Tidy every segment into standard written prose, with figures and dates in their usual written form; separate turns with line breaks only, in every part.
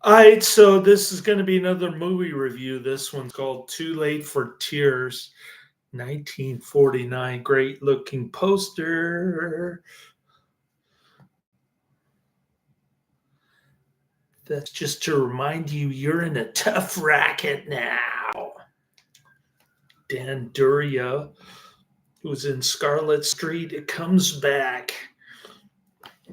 All right, so this is going to be another movie review. This one's called Too Late for Tears, 1949. Great looking poster. That's just to remind you you're in a tough racket now. Dan Duryea, who's in Scarlet Street, it comes back.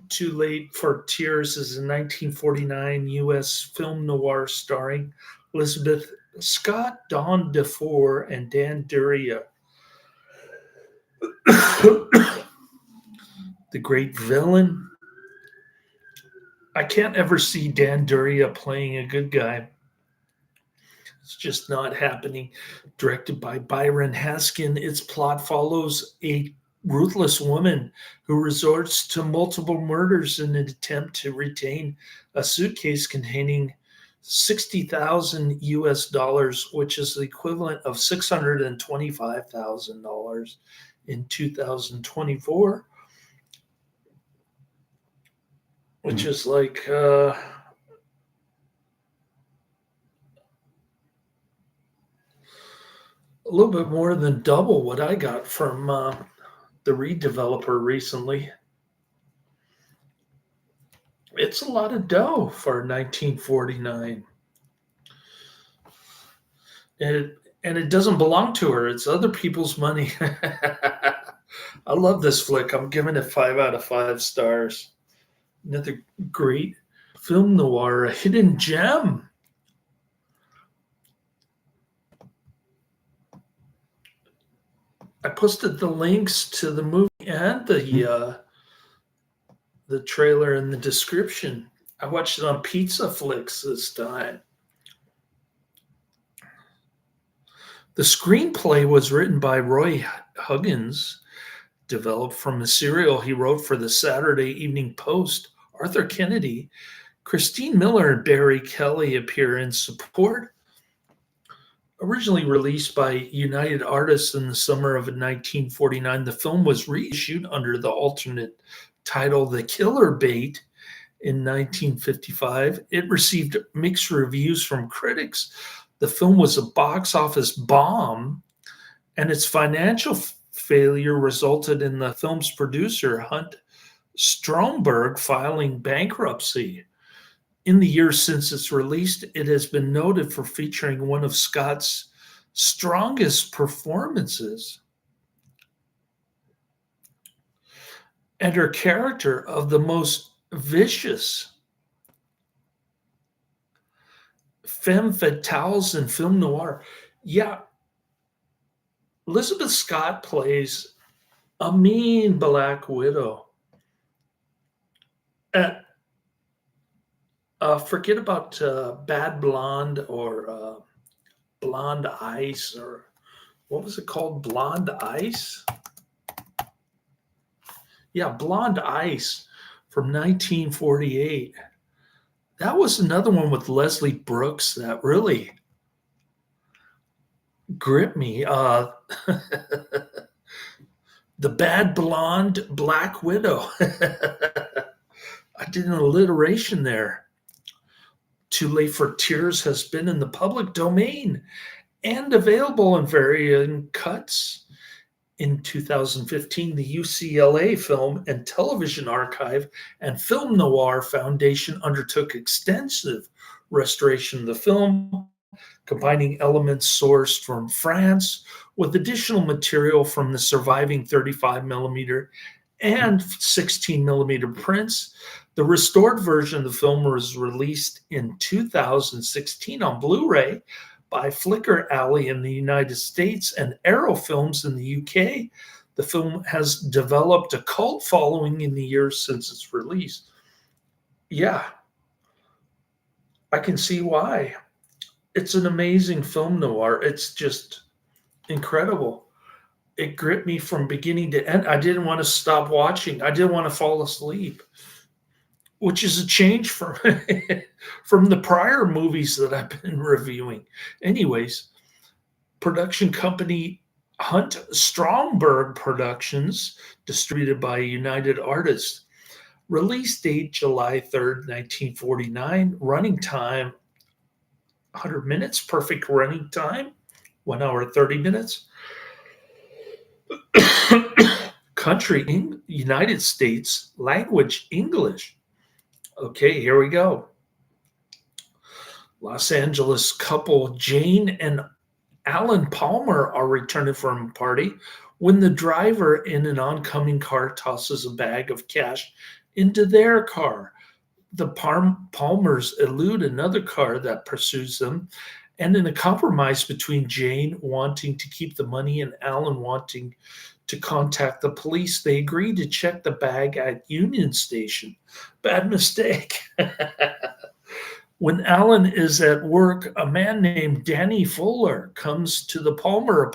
Too Late for Tears is a 1949 U.S. film noir starring Elizabeth Scott, Don DeFore, and Dan Duryea. The great villain. I can't ever see Dan Duryea playing a good guy. It's just not happening. Directed by Byron Haskin, its plot follows a ruthless woman who resorts to multiple murders in an attempt to retain a suitcase containing 60,000 US dollars, which is the equivalent of $625,000 in 2024, which is like a little bit more than double what I got from the redeveloper recently. It's a lot of dough for 1949. And it doesn't belong to her. It's other people's money. I love this flick. I'm giving it 5 out of 5 stars. Another great film noir, a hidden gem. I posted the links to the movie and the trailer in the description. I watched it on Pizza Flicks this time. The screenplay was written by Roy Huggins, developed from a serial he wrote for the Saturday Evening Post. Arthur Kennedy, Christine Miller, and Barry Kelly appear in support. Originally released by United Artists in the summer of 1949, the film was reissued under the alternate title The Killer Bait in 1955. It received mixed reviews from critics. The film was a box office bomb, and its financial failure resulted in the film's producer, Hunt Stromberg, filing bankruptcy. In the years since its release, it has been noted for featuring one of Scott's strongest performances and her character of the most vicious femme fatales in film noir. Yeah, Elizabeth Scott plays a mean Black Widow. Forget about Bad Blonde or Blonde Ice, or what was it called? Blonde Ice? Yeah, Blonde Ice from 1948. That was another one with Leslie Brooks that really gripped me. The Bad Blonde Black Widow. I did an alliteration there. Too Late for Tears has been in the public domain and available in varying cuts. In 2015, the UCLA Film and Television Archive and Film Noir Foundation undertook extensive restoration of the film, combining elements sourced from France with additional material from the surviving 35 millimeter and 16 millimeter prints. The restored version of the film was released in 2016 on Blu-ray by Flicker Alley in the United States and Arrow Films in the UK. The film has developed a cult following in the years since its release. Yeah, I can see why. It's an amazing film noir. It's just incredible. It gripped me from beginning to end. I didn't want to stop watching. I didn't want to fall asleep, which is a change from from the prior movies that I've been reviewing. Anyways, production company Hunt Stromberg Productions, distributed by United Artists. Release date July 3rd, 1949. Running time 100 minutes. Perfect running time 1 hour 30 minutes. Country United States. Language English. Okay, here we go. Los Angeles couple Jane and Alan Palmer are returning from a party when the driver in an oncoming car tosses a bag of cash into their car. The Palmers elude another car that pursues them, and in a compromise between Jane wanting to keep the money and Alan wanting to contact the police, they agree to check the bag at Union Station. Bad mistake. When Alan is at work, a man named Danny Fuller comes to the Palmer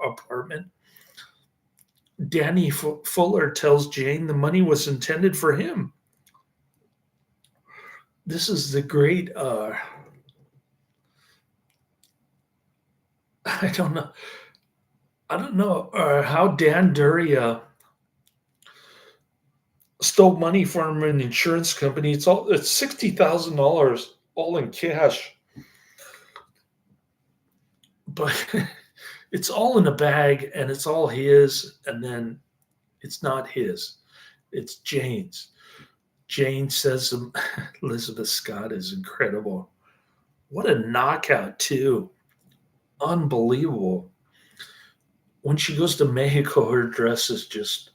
apartment. Danny Fuller tells Jane the money was intended for him. This is the great, I don't know. I don't know how Dan Duryea stole money from an insurance company. It's $60,000 all in cash, but it's all in a bag and it's all his, and then it's not his. It's Jane's. Jane says Elizabeth Scott is incredible. What a knockout, too. Unbelievable. When she goes to Mexico, her dress is just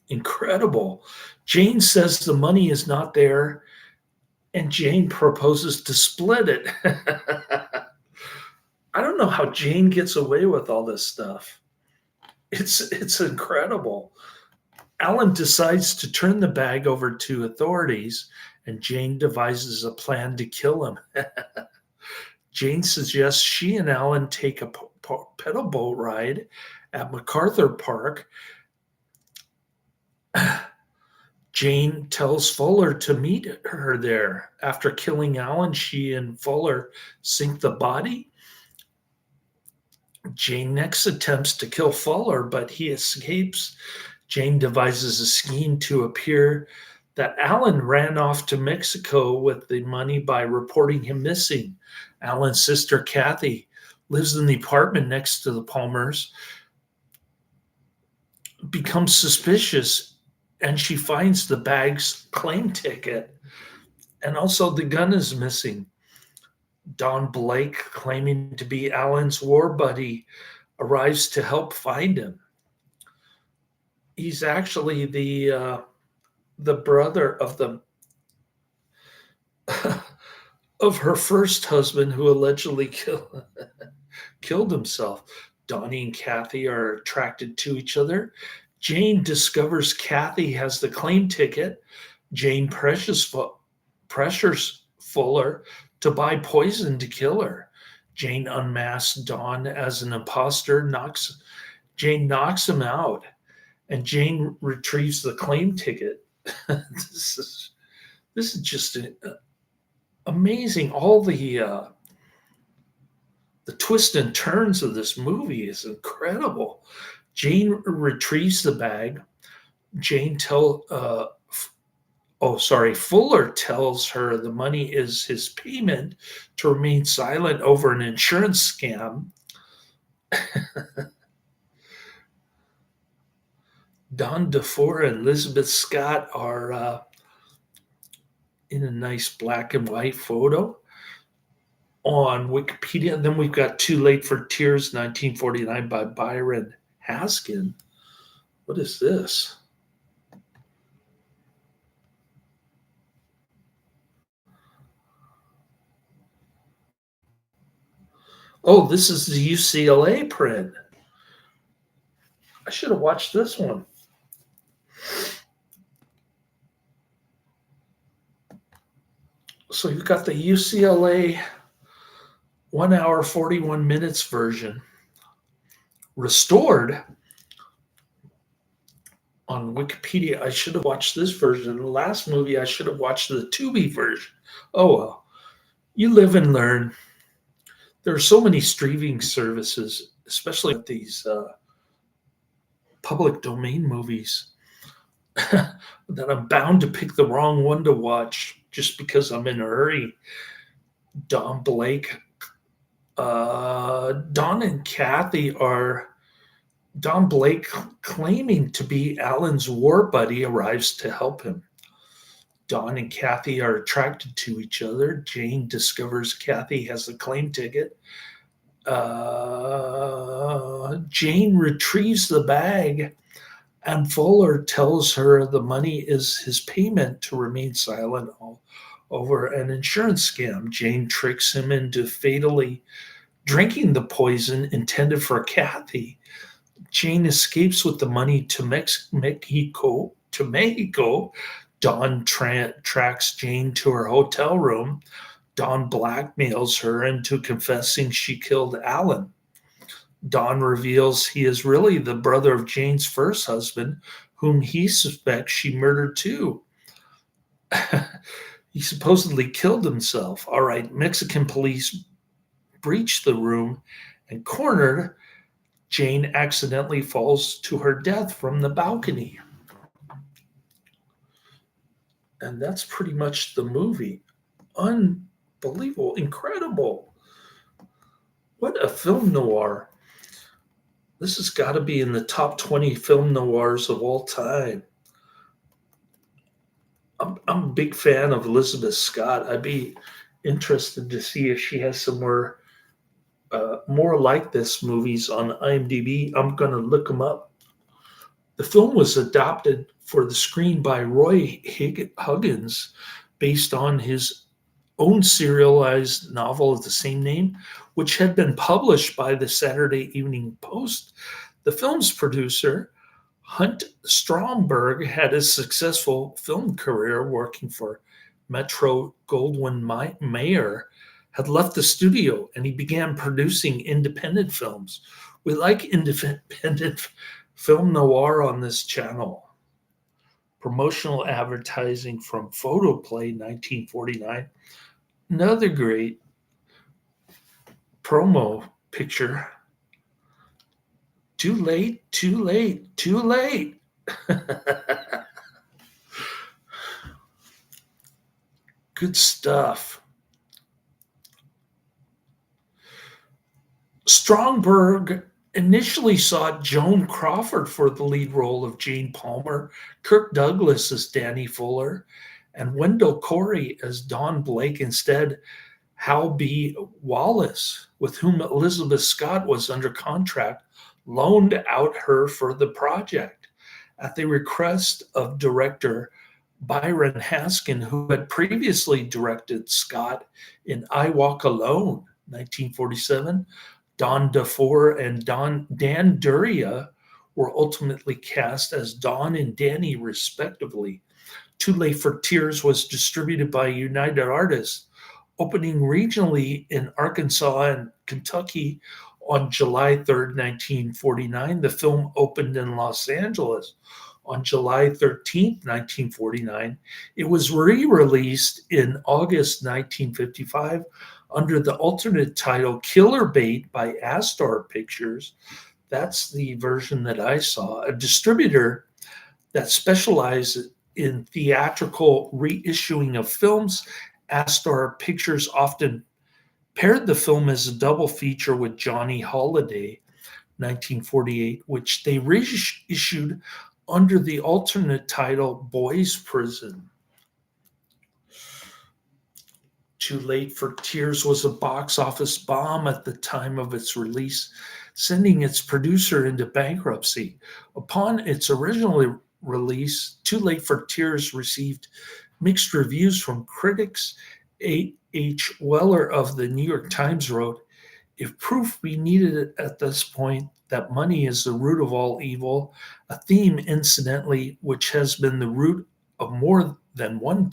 incredible. Jane says the money is not there, and Jane proposes to split it. I don't know how Jane gets away with all this stuff. It's incredible. Alan decides to turn the bag over to authorities, and Jane devises a plan to kill him. Jane suggests she and Alan take a pedal boat ride at MacArthur Park. Jane tells Fuller to meet her there. After killing Alan, she and Fuller sink the body. Jane next attempts to kill Fuller, but he escapes. Jane devises a scheme to appear that Alan ran off to Mexico with the money by reporting him missing. Alan's sister, Kathy, lives in the apartment next to the Palmers, becomes suspicious, and she finds the bag's claim ticket, and also the gun is missing. Don Blake, claiming to be Alan's war buddy, arrives to help find him. He's actually the brother of the of her first husband, who allegedly killed himself. Donnie and Kathy are attracted to each other. Jane discovers Kathy has the claim ticket. Jane pressures Fuller to buy poison to kill her. Jane unmasks Don as an imposter. Jane knocks him out, and Jane retrieves the claim ticket. this is just amazing. All the twists and turns of this movie is incredible. Jane retrieves the bag. Fuller tells her the money is his payment to remain silent over an insurance scam. Don DeFore and Lizabeth Scott are in a nice black and white photo on Wikipedia. And then we've got Too Late for Tears, 1949 by Byron Haskin. What is this? Oh, this is the UCLA print. I should have watched this one. So you've got the UCLA 1 hour 41 minutes version restored on Wikipedia. I should have watched this version. The last movie, I should have watched the Tubi version. Oh well, you live and learn. There are so many streaming services, especially with these public domain movies. that I'm bound to pick the wrong one to watch just because I'm in a hurry. Don Blake, Don and Kathy are Don Blake, claiming to be Alan's war buddy, arrives to help him. Don and Kathy are attracted to each other. Jane discovers Kathy has a claim ticket. Jane retrieves the bag, and Fuller tells her the money is his payment to remain silent over an insurance scam. Jane tricks him into fatally drinking the poison intended for Kathy. Jane escapes with the money to Mexico. Don tracks Jane to her hotel room. Don blackmails her into confessing she killed Alan. Don reveals he is really the brother of Jane's first husband, whom he suspects she murdered too. He supposedly killed himself. All right, Mexican police breach the room and cornered. Jane accidentally falls to her death from the balcony. And that's pretty much the movie. Unbelievable, incredible. What a film noir. This has got to be in the top 20 film noirs of all time. I'm a big fan of Elizabeth Scott. I'd be interested to see if she has some more like this movies on IMDb. I'm going to look them up. The film was adapted for the screen by Roy Huggins based on his own serialized novel of the same name, which had been published by the Saturday Evening Post. The film's producer, Hunt Stromberg, had a successful film career working for Metro Goldwyn Mayer, had left the studio, and he began producing independent films. We like independent film noir on this channel. Promotional advertising from Photoplay 1949. Another great promo picture. Too late, too late, too late. Good stuff. Stromberg initially sought Joan Crawford for the lead role of Jane Palmer, Kirk Douglas as Danny Fuller, and Wendell Corey as Don Blake. Instead, Hal B. Wallace, with whom Elizabeth Scott was under contract, loaned out her for the project. At the request of director Byron Haskin, who had previously directed Scott in I Walk Alone, 1947, Don DeFore and Dan Duryea were ultimately cast as Don and Danny, respectively. Too Late for Tears was distributed by United Artists, opening regionally in Arkansas and Kentucky on July 3rd, 1949. The film opened in Los Angeles on July 13th, 1949. It was re-released in August 1955 under the alternate title Killer Bait by Astor Pictures. That's the version that I saw. A distributor that specializes in theatrical reissuing of films, Astor Pictures often paired the film as a double feature with Johnny Holiday, 1948, which they reissued under the alternate title Boys Prison. Too Late for Tears was a box office bomb at the time of its release, sending its producer into bankruptcy. Upon its original release, Too Late for Tears received mixed reviews from critics. A.H. Weller of the New York Times wrote, "If proof be needed at this point that money is the root of all evil, a theme, incidentally, which has been the root of more than one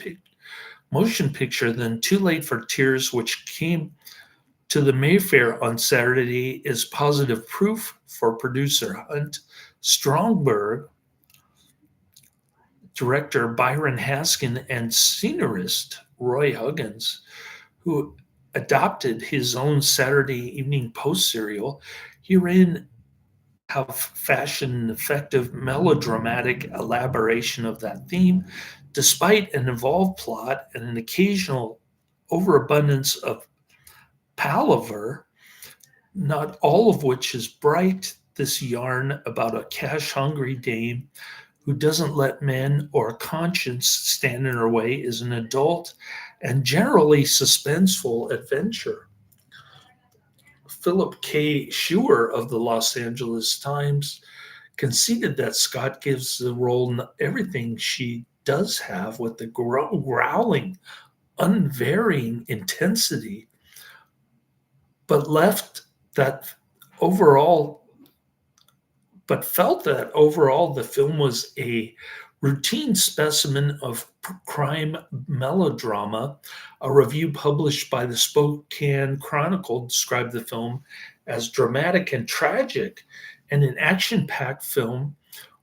motion picture than Too Late for Tears, which came to the Mayfair on Saturday, is positive proof," for producer Hunt Stromberg, director Byron Haskin, and scenarist Roy Huggins, who adopted his own Saturday Evening Post serial. Herein, have fashion and effective melodramatic elaboration of that theme, despite an involved plot and an occasional overabundance of palaver, not all of which is bright. This yarn about a cash hungry dame who doesn't let men or conscience stand in her way is an adult and generally suspenseful adventure. Philip K. Scheuer of the Los Angeles Times conceded that Scott gives the role everything she does have with the growling, unvarying intensity, but left that overall but felt that overall the film was a routine specimen of crime melodrama. A review published by the Spokane Chronicle described the film as dramatic and tragic and an action packed film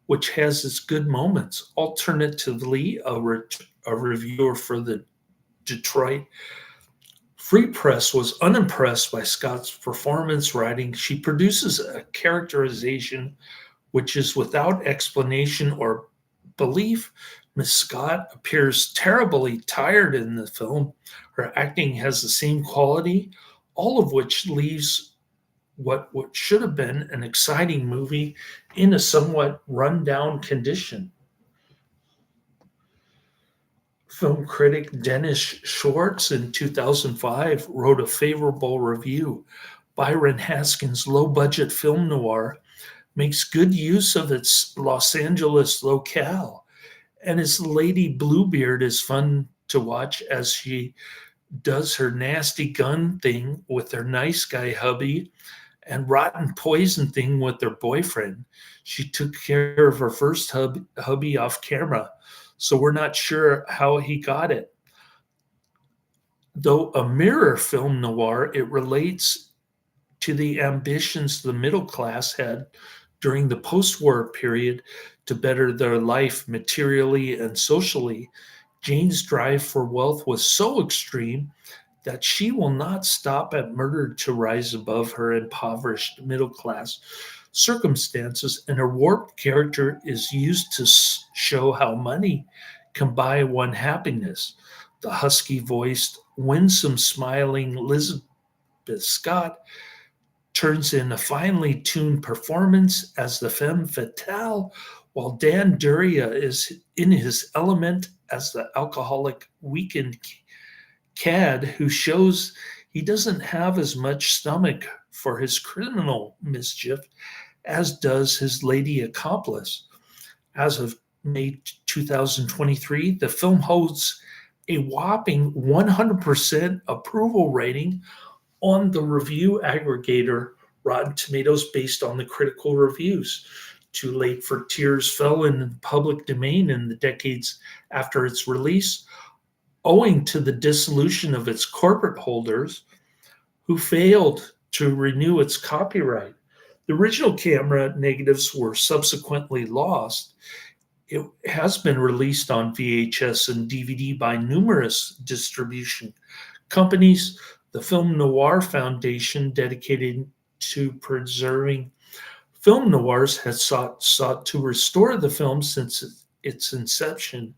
which has its good moments. Alternatively, a reviewer for the Detroit Free Press was unimpressed by Scott's performance, writing, "She produces a characterization which is without explanation or belief. Miss Scott appears terribly tired in the film. Her acting has the same quality, all of which leaves what should have been an exciting movie in a somewhat run-down condition." Film critic Dennis Schwartz in 2005 wrote a favorable review. Byron Haskins' low-budget film noir makes good use of its Los Angeles locale, and his Lady Bluebeard is fun to watch as she does her nasty gun thing with her nice guy hubby and rotten poison thing with her boyfriend. She took care of her first hubby off camera, so we're not sure how he got it. Though a mirror film noir, it relates to the ambitions the middle class had during the post war period to better their life materially and socially. Jane's drive for wealth was so extreme that she will not stop at murder to rise above her impoverished middle class circumstances, and her warped character is used to show how money can buy one happiness. The husky voiced, winsome smiling Lizabeth Scott turns in a finely tuned performance as the femme fatale, while Dan Duryea is in his element as the alcoholic weekend cad who shows he doesn't have as much stomach for his criminal mischief as does his lady accomplice. As of May 2023, the film holds a whopping 100% approval rating on the review aggregator Rotten Tomatoes based on the critical reviews. Too Late for Tears fell in the public domain in the decades after its release, owing to the dissolution of its corporate holders who failed to renew its copyright. The original camera negatives were subsequently lost. It has been released on VHS and DVD by numerous distribution companies. The Film Noir Foundation, dedicated to preserving film noirs, has sought to restore the film since its inception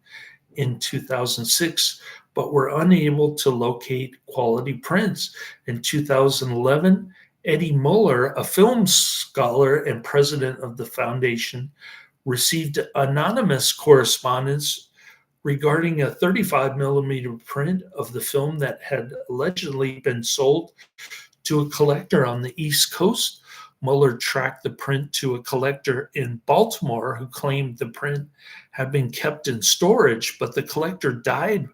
in 2006, but were unable to locate quality prints. In 2011, Eddie Muller, a film scholar and president of the foundation, received anonymous correspondence regarding a 35 millimeter print of the film that had allegedly been sold to a collector on the East Coast. Mueller tracked the print to a collector in Baltimore who claimed the print had been kept in storage, but the collector died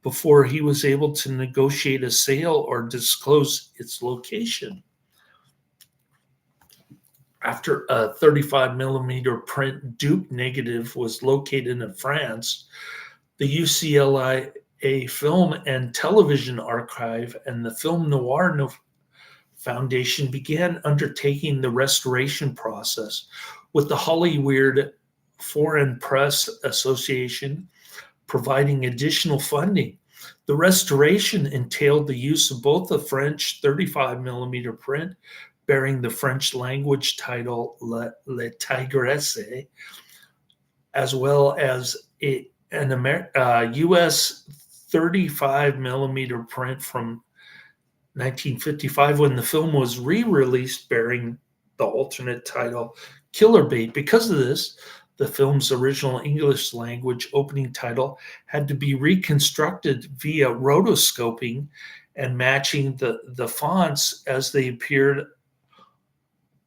before he was able to negotiate a sale or disclose its location. After a 35 millimeter print dupe negative was located in France, the UCLA Film and Television Archive and the Film Noir Foundation began undertaking the restoration process, with the Hollywood Foreign Press Association providing additional funding. The restoration entailed the use of both the French 35 millimeter print bearing the French language title Le Tigresse, as well as an US 35 millimeter print from 1955 when the film was re-released bearing the alternate title Killer Bait. Because of this, the film's original English language opening title had to be reconstructed via rotoscoping and matching the fonts as they appeared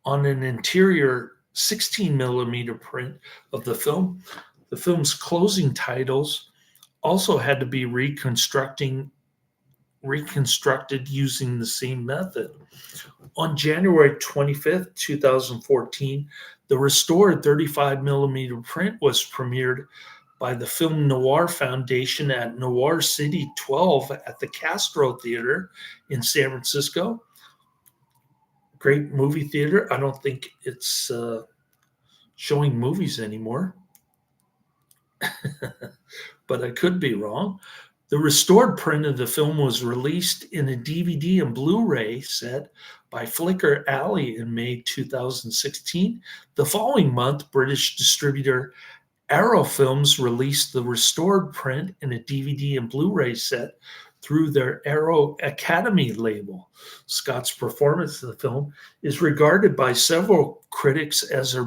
on an interior 16 millimeter print of the film. The film's closing titles also had to be reconstructed using the same method. On January 25th, 2014, the restored 35 millimeter print was premiered by the Film Noir Foundation at Noir City 12 at the Castro Theater in San Francisco. Great movie theater. I don't think it's showing movies anymore, but I could be wrong. The restored print of the film was released in a DVD and Blu-ray set by Flicker Alley in May 2016. The following month, British distributor Arrow Films released the restored print in a DVD and Blu-ray set through their Arrow Academy label. Scott's performance in the film is regarded by several critics as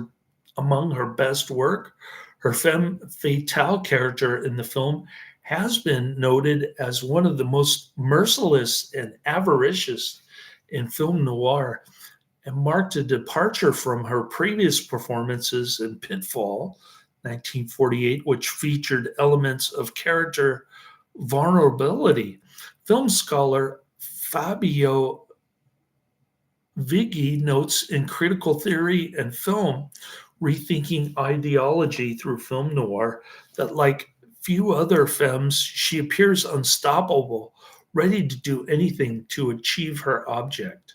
among her best work. Her femme fatale character in the film has been noted as one of the most merciless and avaricious in film noir and marked a departure from her previous performances in Pitfall, 1948, which featured elements of character vulnerability. Film scholar Fabio Viggi notes in Critical Theory and Film, Rethinking Ideology Through Film Noir, that like few other femmes, she appears unstoppable, ready to do anything to achieve her object.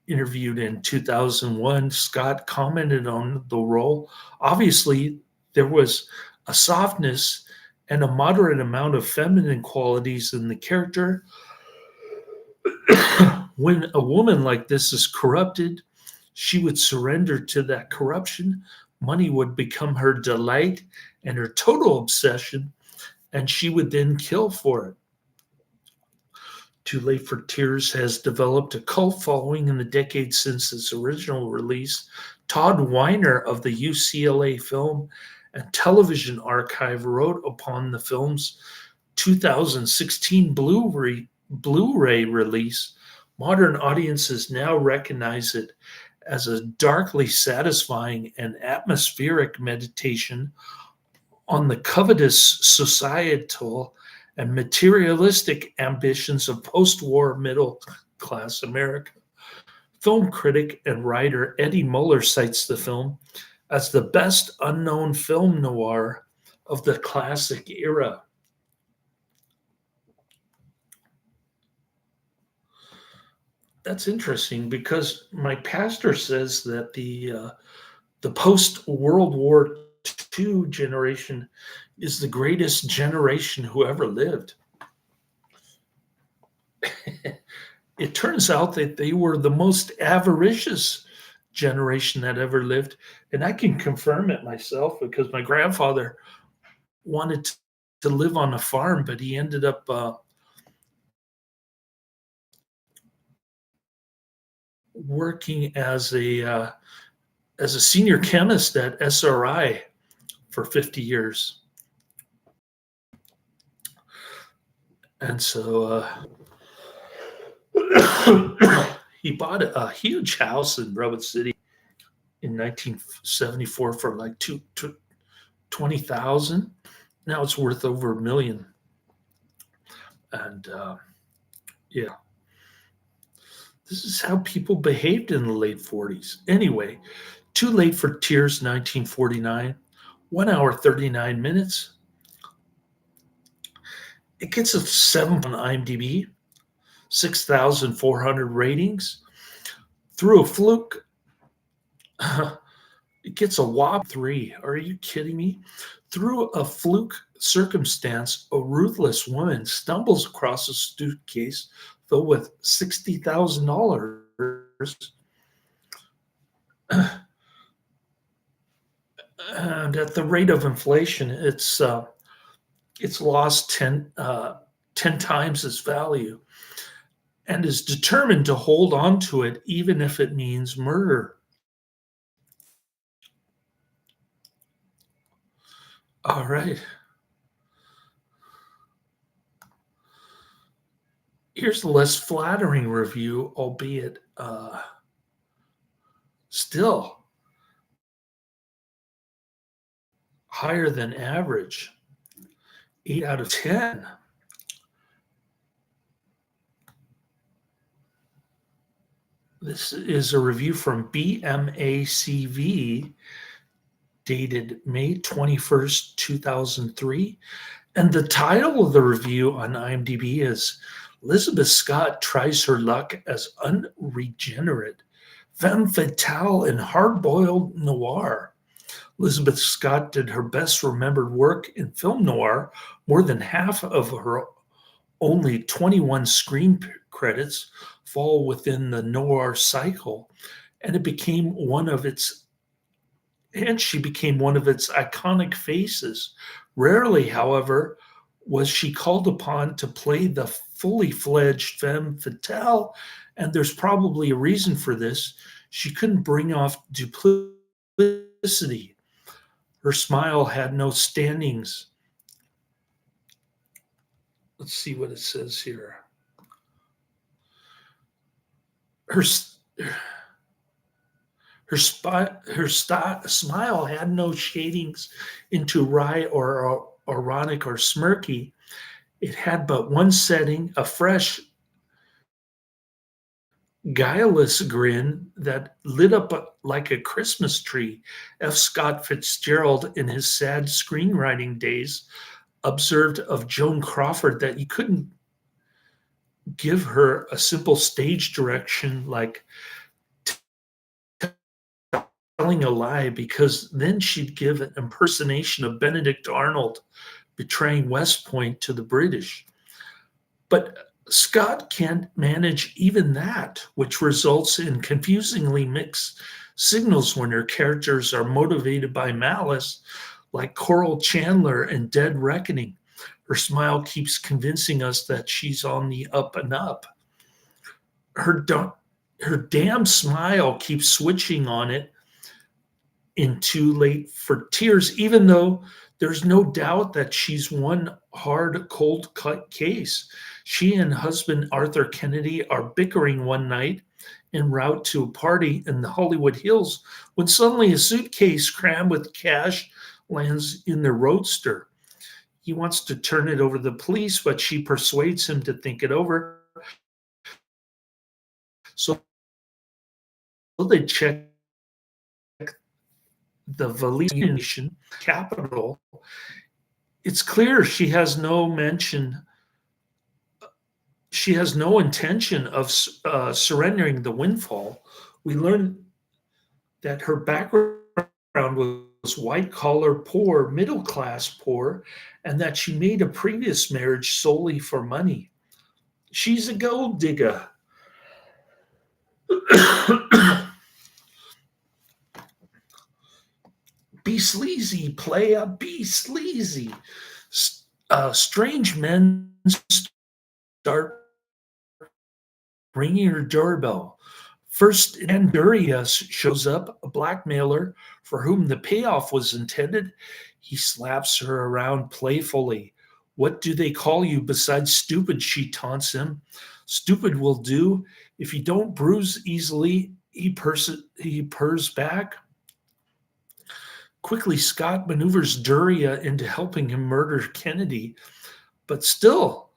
Interviewed in 2001, Scott commented on the role. Obviously, there was a softness and a moderate amount of feminine qualities in the character. When a woman like this is corrupted, she would surrender to that corruption. Money would become her delight and her total obsession, and she would then kill for it. Too Late for Tears has developed a cult following in the decades since its original release. Todd Weiner of the UCLA Film and Television Archive wrote upon the film's 2016 Blu-ray release. Modern audiences now recognize it as a darkly satisfying and atmospheric meditation on the covetous societal and materialistic ambitions of post-war middle-class America. Film critic and writer Eddie Muller cites the film as the best unknown film noir of the classic era. That's interesting because my pastor says that the post-World War II generation is the greatest generation who ever lived. It turns out that they were the most avaricious generation that ever lived. And I can confirm it myself because my grandfather wanted to live on a farm, but he ended up working as a senior chemist at SRI for 50 years. And so he bought a huge house in Robert City in 1974 for like 20,000. Now it's worth over $1 million. And yeah, this is how people behaved in the late 40s. Anyway, Too Late for Tears, 1949, 1 hour, 39 minutes. It gets a 7 on IMDb, 6,400 ratings. Through a fluke, it gets a whopping 3. Are you kidding me? Through a fluke circumstance, a ruthless woman stumbles across a suitcase filled with $60,000 And at the rate of inflation, it's lost 10 times its value and is determined to hold on to it even if it means murder. All right. Here's a less flattering review, albeit still higher than average. 8 out of 10. This is a review from BMACV dated May 21st, 2003. And the title of the review on IMDb is Lizabeth Scott Tries Her Luck as Unregenerate, Femme Fatale in Hard-Boiled Noir. Lizabeth Scott did her best remembered work in film noir. More than half of her only 21 screen credits fall within the noir cycle, and she became one of its iconic faces. Rarely, however, was she called upon to play the fully fledged femme fatale, and there's probably a reason for this. She couldn't bring off duplicity. Her smile had no standings. Let's see what it says here. Her smile had no shadings into wry or ironic or smirky. It had but one setting, a fresh, guileless grin that lit up like a Christmas tree. F. Scott Fitzgerald, in his sad screenwriting days, observed of Joan Crawford that you couldn't give her a simple stage direction like telling a lie, because then she'd give an impersonation of Benedict Arnold betraying West Point to the British. But Scott can't manage even that, which results in confusingly mixed signals when her characters are motivated by malice, like Coral Chandler in Dead Reckoning. Her smile keeps convincing us that she's on the up and up. Her, her damn smile keeps switching on it in Too Late for Tears, even though there's no doubt that she's one hard, cold cut case. She and husband Arthur Kennedy are bickering one night en route to a party in the Hollywood Hills when suddenly a suitcase crammed with cash lands in the roadster. He wants to turn it over to the police, but she persuades him to think it over. So they check the Valesian capital. It's clear she has no intention of surrendering the windfall. We learn that her background was white collar poor, middle class poor, and that she made a previous marriage solely for money. She's a gold digger. Be sleazy, playa, be sleazy. Strange men start ringing her doorbell. First, Duryea shows up, a blackmailer for whom the payoff was intended. He slaps her around playfully. What do they call you besides stupid? She taunts him. Stupid will do. If you don't bruise easily, he purrs back. Quickly, Scott maneuvers Duryea into helping him murder Kennedy, but still,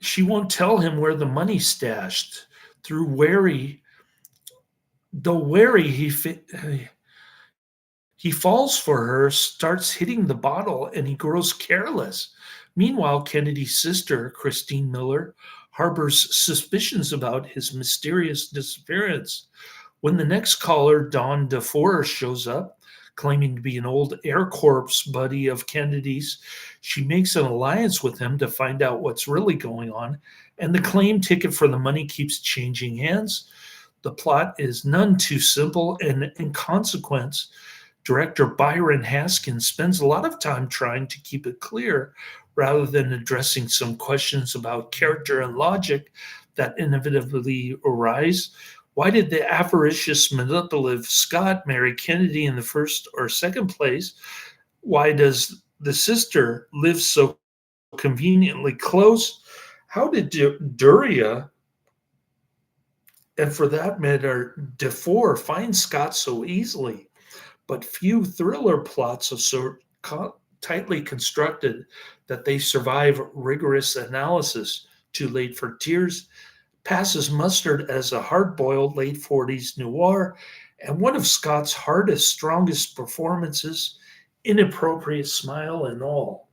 she won't tell him where the money's stashed. Though wary, he falls for her, starts hitting the bottle, and he grows careless. Meanwhile, Kennedy's sister, Christine Miller, harbors suspicions about his mysterious disappearance. When the next caller, Don DeForest, shows up, claiming to be an old Air Corps buddy of Kennedy's, she makes an alliance with him to find out what's really going on, and the claim ticket for the money keeps changing hands. The plot is none too simple, and in consequence, director Byron Haskins spends a lot of time trying to keep it clear rather than addressing some questions about character and logic that inevitably arise. Why did the avaricious, manipulative Scott marry Kennedy in the first or second place? Why does the sister live so conveniently close? How did Duryea, and for that matter, DeFore, find Scott so easily? But few thriller plots are so tightly constructed that they survive rigorous analysis. Too Late for Tears passes mustard as a hard boiled late 40s noir and one of Scott's hardest, strongest performances, inappropriate smile and all.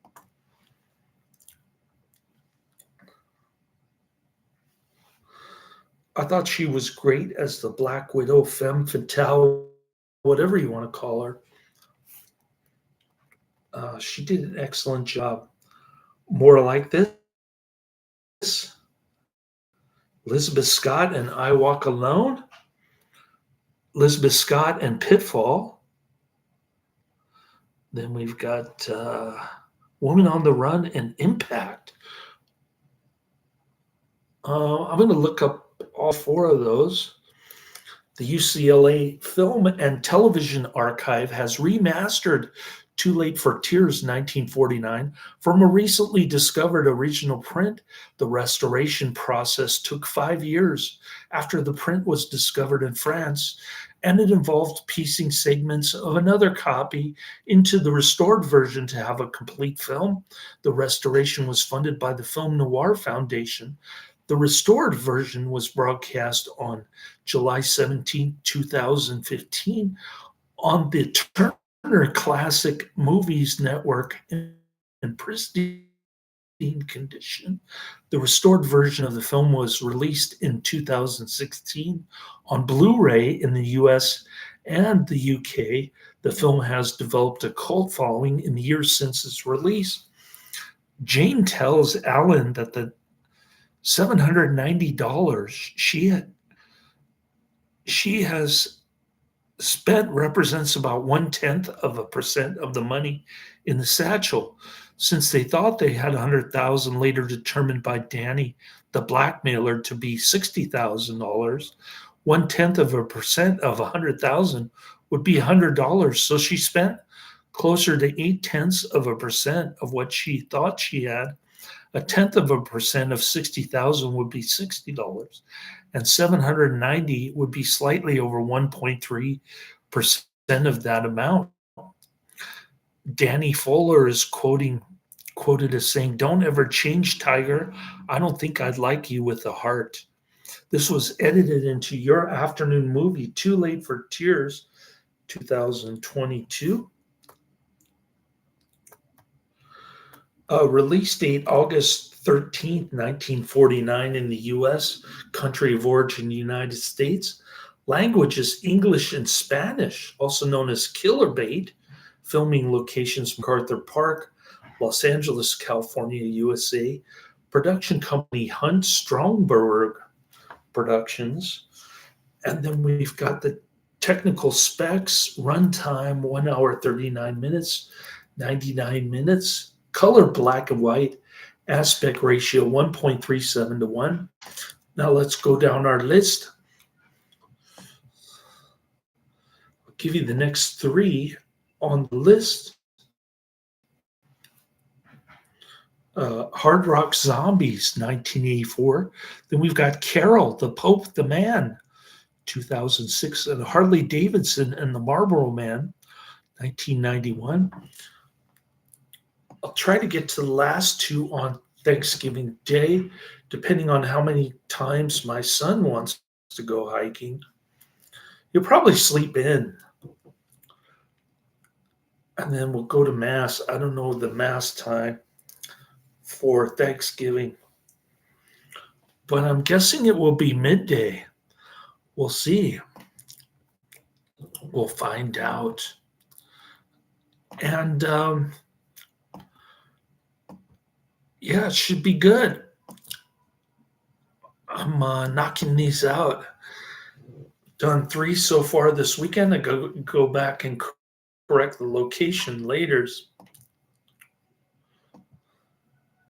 I thought she was great as the Black Widow, femme fatale, whatever you want to call her. She did an excellent job. More like this, Elizabeth Scott and I Walk Alone, Elizabeth Scott and Pitfall. Then we've got Woman on the Run and Impact. I'm going to look up all four of those. The UCLA Film and Television Archive has remastered Too Late for Tears 1949 from a recently discovered original print. The restoration process took 5 years after the print was discovered in France, and it involved piecing segments of another copy into the restored version to have a complete film. The restoration was funded by the Film Noir Foundation. The restored version was broadcast on July 17, 2015 on the Turner Classic Movies Network in pristine condition. The restored version of the film was released in 2016 on Blu-ray in the US and the UK. The film has developed a cult following in the years since its release. Jane tells Alan that the $790 she has spent represents about 0.1% of the money in the satchel. Since they thought they had 100,000, later determined by Danny, the blackmailer, to be $60,000, 0.1% of 100,000 would be $100. So she spent closer to 0.8% of what she thought she had. 0.1% of 60,000 would be $60, and 790 would be slightly over 1.3% of that amount. Danny Fuller is quoted as saying, "Don't ever change, Tiger. I don't think I'd like you with a heart." This was edited into Your Afternoon Movie, Too Late for Tears, 2022. Release date August 13th, 1949 in the US, country of origin United States. Language is English and Spanish, also known as Killer Bait. Filming locations: MacArthur Park, Los Angeles, California, USA. Production company Hunt Stromberg Productions. And then we've got the technical specs: runtime 1 hour 39 minutes, 99 minutes. Color black and white, aspect ratio 1.37 to 1. Now let's go down our list. I'll give you the next three on the list. Hard Rock Zombies, 1984. Then we've got Carol, the Pope, the Man, 2006. And Harley Davidson and the Marlboro Man, 1991. I'll try to get to the last two on Thanksgiving Day, depending on how many times my son wants to go hiking. He'll probably sleep in. And then we'll go to Mass. I don't know the Mass time for Thanksgiving, but I'm guessing it will be midday. We'll see. We'll find out. And yeah, it should be good. I'm knocking these out. Done 3 so far this weekend. I go back and correct the location later.